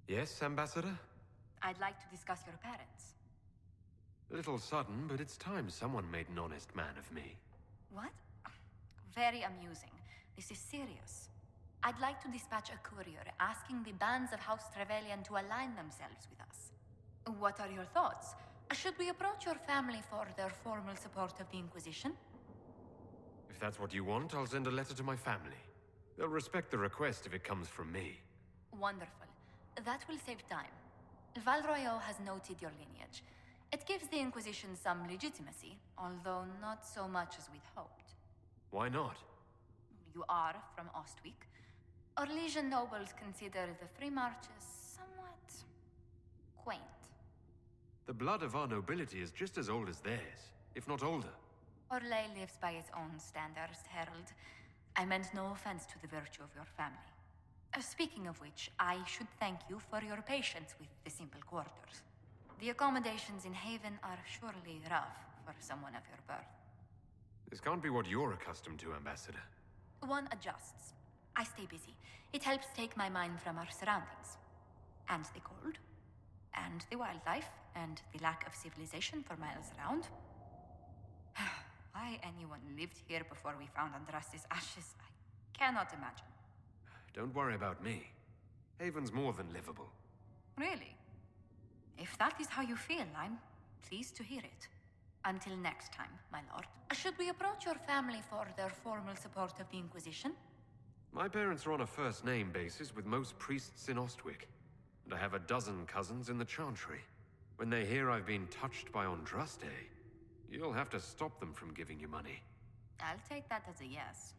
Yes, Ambassador? I'd like to discuss your parents. A little sudden, but it's time someone made an honest man of me. What? Very amusing. This is serious. I'd like to dispatch a courier asking the bands of House Trevelyan to align themselves with us. What are your thoughts? Should we approach your family for their formal support of the Inquisition? If that's what you want, I'll send a letter to my family. They'll respect the request if it comes from me. Wonderful. That will save time. Valroyo has noted your lineage. It gives the Inquisition some legitimacy, although not so much as we'd hoped. Why not? You are from Ostwick. Orlesian nobles consider the free marches somewhat quaint. The blood of our nobility is just as old as theirs, if not older. Orlais lives by its own standards, Herald. I meant no offense to the virtue of your family. Speaking of which, I should thank you for your patience with the simple quarters. The accommodations in Haven are surely rough for someone of your birth. This can't be what you're accustomed to, Ambassador. One adjusts. I stay busy. It helps take my mind from our surroundings. And the cold. And the wildlife. And the lack of civilization for miles around. Why anyone lived here before we found Andraste's ashes, I cannot imagine. Don't worry about me. Haven's more than livable. Really? If that is how you feel, I'm pleased to hear it. Until next time, my lord. Should we approach your family for their formal support of the Inquisition? My parents are on a first-name basis with most priests in Ostwick. And I have a dozen cousins in the Chantry. When they hear I've been touched by Andraste, you'll have to stop them from giving you money. I'll take that as a yes.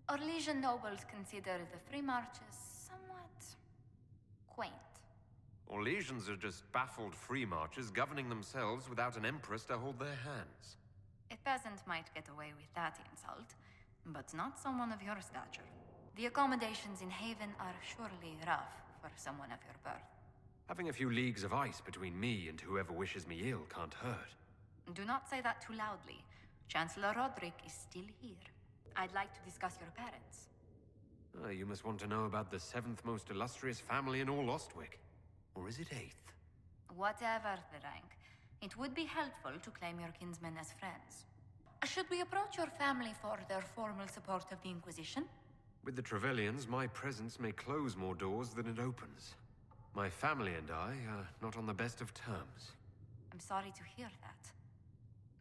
Orlesian nobles consider the free marches somewhat quaint. Orlesians are just baffled free marchers governing themselves without an empress to hold their hands. A peasant might get away with that insult, but not someone of your stature. The accommodations in Haven are surely rough for someone of your birth. Having a few leagues of ice between me and whoever wishes me ill can't hurt. Do not say that too loudly. Chancellor Roderick is still here. I'd like to discuss your parents. You must want to know about the 7th most illustrious family in all Ostwick. Or is it 8th? Whatever the rank, it would be helpful to claim your kinsmen as friends. Should we approach your family for their formal support of the Inquisition? With the Trevelyans, my presence may close more doors than it opens. My family and I are not on the best of terms. I'm sorry to hear that.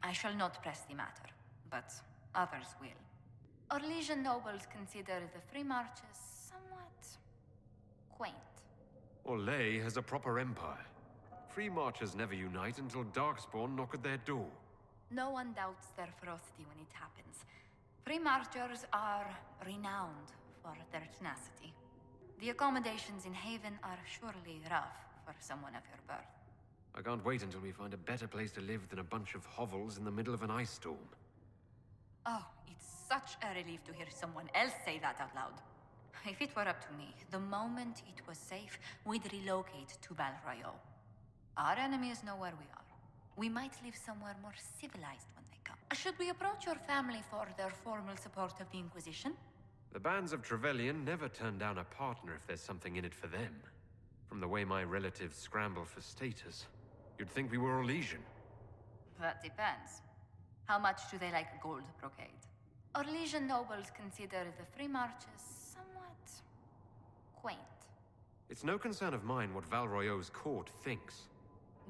I shall not press the matter, but others will. Orlesian nobles consider the free marches somewhat quaint. Orlais has a proper empire. Free marchers never unite until Darkspawn knock at their door. No one doubts their ferocity when it happens. Free marchers are renowned for their tenacity. The accommodations in Haven are surely rough for someone of your birth. I can't wait until we find a better place to live than a bunch of hovels in the middle of an ice storm. Oh, it's such a relief to hear someone else say that out loud. If it were up to me, the moment it was safe, we'd relocate to Valroyo. Our enemies know where we are. We might live somewhere more civilized when they come. Should we approach your family for their formal support of the Inquisition? The bands of Trevelyan never turn down a partner if there's something in it for them. From the way my relatives scramble for status, you'd think we were Orlesian. That depends. How much do they like gold brocade? Orlesian nobles consider the free marches somewhat quaint. It's no concern of mine what Valroyo's court thinks.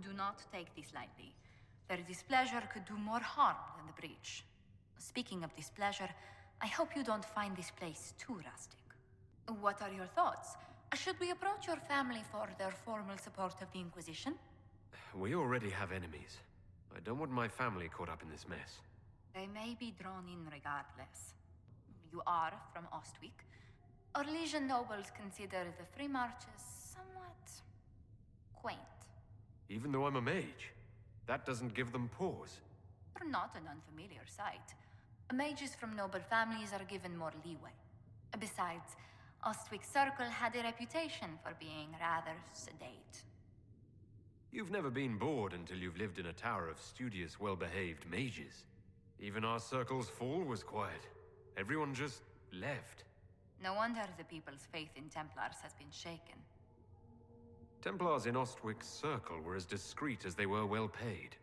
Do not take this lightly. Their displeasure could do more harm than the breach. Speaking of displeasure, I hope you don't find this place too rustic. What are your thoughts? Should we approach your family for their formal support of the Inquisition? We already have enemies. I don't want my family caught up in this mess. They may be drawn in regardless. You are from Ostwick. Orlesian nobles consider the free marches somewhat quaint. Even though I'm a mage, that doesn't give them pause. You're not an unfamiliar sight. Mages from noble families are given more leeway. Besides, Ostwick's circle had a reputation for being rather sedate. You've never been bored until you've lived in a tower of studious, well-behaved mages. Even our circle's fall was quiet. Everyone just left. No wonder the people's faith in Templars has been shaken. Templars in Ostwick's circle were as discreet as they were well paid.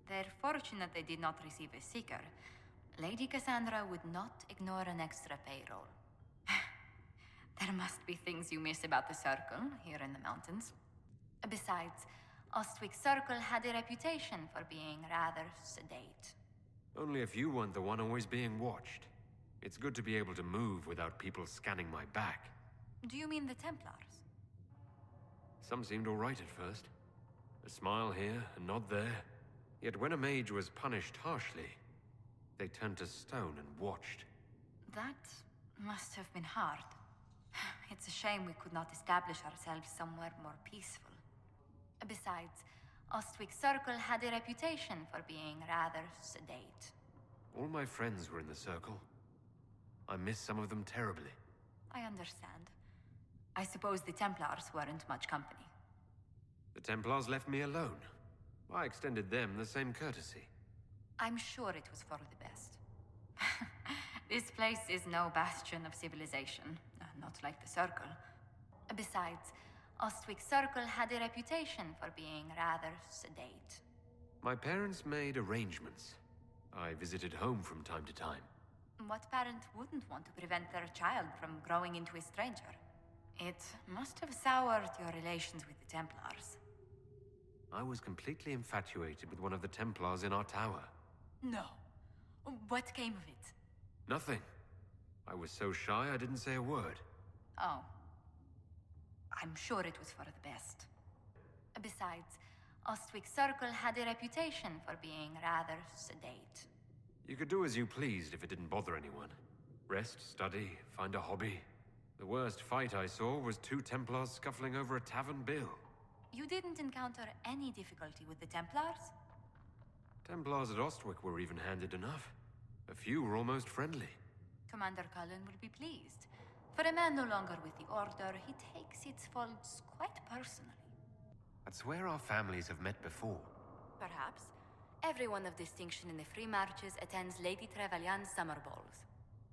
They're fortunate they did not receive a seeker. Lady Cassandra would not ignore an extra payroll. There must be things you miss about the Circle, here in the mountains. Besides, Ostwick's Circle had a reputation for being rather sedate. Only if you weren't the one always being watched. It's good to be able to move without people scanning my back. Do you mean the Templars? Some seemed all right at first. A smile here, a nod there. Yet when a mage was punished harshly, they turned to stone and watched. That must have been hard. It's a shame we could not establish ourselves somewhere more peaceful. Besides, Ostwick's Circle had a reputation for being rather sedate. All my friends were in the Circle. I miss some of them terribly. I understand. I suppose the Templars weren't much company. The Templars left me alone. I extended them the same courtesy. I'm sure it was for the best. This place is no bastion of civilization, not like the Circle. Besides, Ostwick's Circle had a reputation for being rather sedate. My parents made arrangements. I visited home from time to time. What parent wouldn't want to prevent their child from growing into a stranger? It must have soured your relations with the Templars. I was completely infatuated with one of the Templars in our tower. No. What came of it? Nothing. I was so shy I didn't say a word. Oh. I'm sure it was for the best. Besides, Ostwick's Circle had a reputation for being rather sedate. You could do as you pleased if it didn't bother anyone. Rest, study, find a hobby. The worst fight I saw was two Templars scuffling over a tavern bill. You didn't encounter any difficulty with the Templars? Templars at Ostwick were even-handed enough. A few were almost friendly. Commander Cullen will be pleased. For a man no longer with the Order, he takes its faults quite personally. I'd swear our families have met before. Perhaps. Everyone of distinction in the Free Marches attends Lady Trevelyan's summer balls.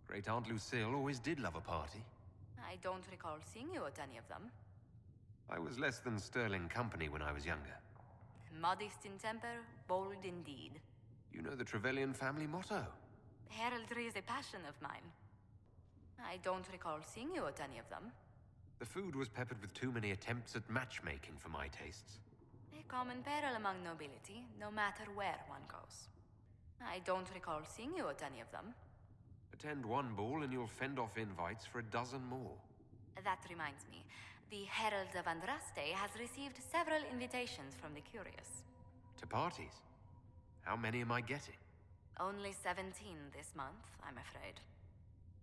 Great Aunt Lucille always did love a party. I don't recall seeing you at any of them. I was less than sterling company when I was younger. Modest in temper, bold in deed. You know the Trevelyan family motto. Heraldry is a passion of mine. I don't recall seeing you at any of them. The food was peppered with too many attempts at matchmaking for my tastes. A common peril among nobility, no matter where one goes. I don't recall seeing you at any of them. Attend one ball and you'll fend off invites for a dozen more. That reminds me. The Herald of Andraste has received several invitations from the curious. To parties? How many am I getting? Only 17 this month, I'm afraid.